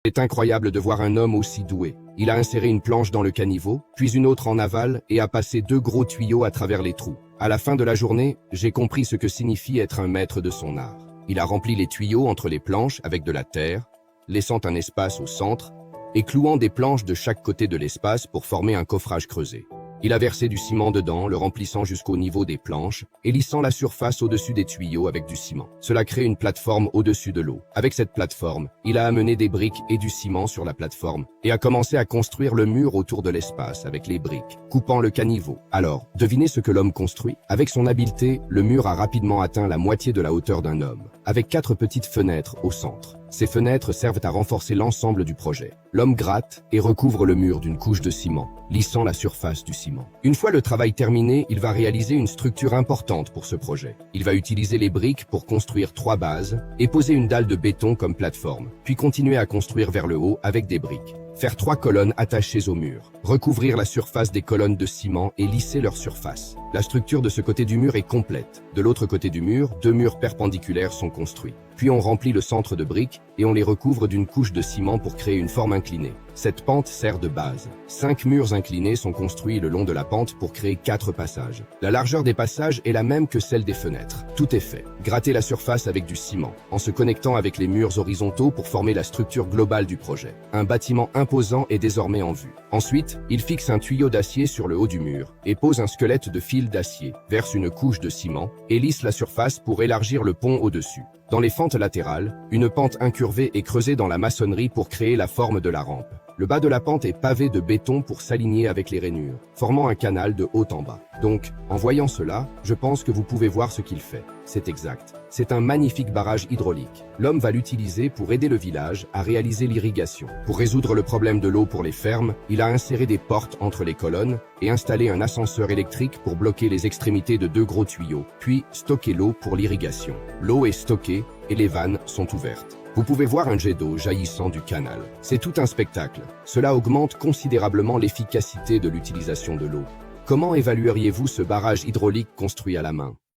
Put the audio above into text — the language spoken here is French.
C'est incroyable de voir un homme aussi doué. Il a inséré une planche dans le caniveau, puis une autre en aval et a passé 2 gros tuyaux à travers les trous. À la fin de la journée, j'ai compris ce que signifie être un maître de son art. Il a rempli les tuyaux entre les planches avec de la terre, laissant un espace au centre et clouant des planches de chaque côté de l'espace pour former un coffrage creusé. Il a versé du ciment dedans, le remplissant jusqu'au niveau des planches et lissant la surface au-dessus des tuyaux avec du ciment. Cela crée une plateforme au-dessus de l'eau. Avec cette plateforme, il a amené des briques et du ciment sur la plateforme et a commencé à construire le mur autour de l'espace avec les briques, coupant le caniveau. Alors, devinez ce que l'homme construit? Avec son habileté, le mur a rapidement atteint la moitié de la hauteur d'un homme, avec 4 petites fenêtres au centre. Ces fenêtres servent à renforcer l'ensemble du projet. L'homme gratte et recouvre le mur d'une couche de ciment, lissant la surface du ciment. Une fois le travail terminé, il va réaliser une structure importante pour ce projet. Il va utiliser les briques pour construire 3 bases et poser une dalle de béton comme plateforme, puis continuer à construire vers le haut avec des briques. Faire 3 colonnes attachées au mur, recouvrir la surface des colonnes de ciment et lisser leur surface. La structure de ce côté du mur est complète. De l'autre côté du mur, 2 murs perpendiculaires sont construits. Puis on remplit le centre de briques et on les recouvre d'une couche de ciment pour créer une forme inclinée. Cette pente sert de base. 5 murs inclinés sont construits le long de la pente pour créer 4 passages. La largeur des passages est la même que celle des fenêtres. Tout est fait. Gratter la surface avec du ciment, en se connectant avec les murs horizontaux pour former la structure globale du projet. Un bâtiment imposant est désormais en vue. Ensuite, il fixe un tuyau d'acier sur le haut du mur et pose un squelette de fil d'acier, verse une couche de ciment et lisse la surface pour élargir le pont au-dessus. Dans les fentes latérales, une pente incurvée est creusée dans la maçonnerie pour créer la forme de la rampe. Le bas de la pente est pavé de béton pour s'aligner avec les rainures, formant un canal de haut en bas. Donc, en voyant cela, je pense que vous pouvez voir ce qu'il fait. C'est exact. C'est un magnifique barrage hydraulique. L'homme va l'utiliser pour aider le village à réaliser l'irrigation. Pour résoudre le problème de l'eau pour les fermes, il a inséré des portes entre les colonnes et installé un ascenseur électrique pour bloquer les extrémités de 2 gros tuyaux, puis stocker l'eau pour l'irrigation. L'eau est stockée et les vannes sont ouvertes. Vous pouvez voir un jet d'eau jaillissant du canal. C'est tout un spectacle. Cela augmente considérablement l'efficacité de l'utilisation de l'eau. Comment évalueriez-vous ce barrage hydraulique construit à la main?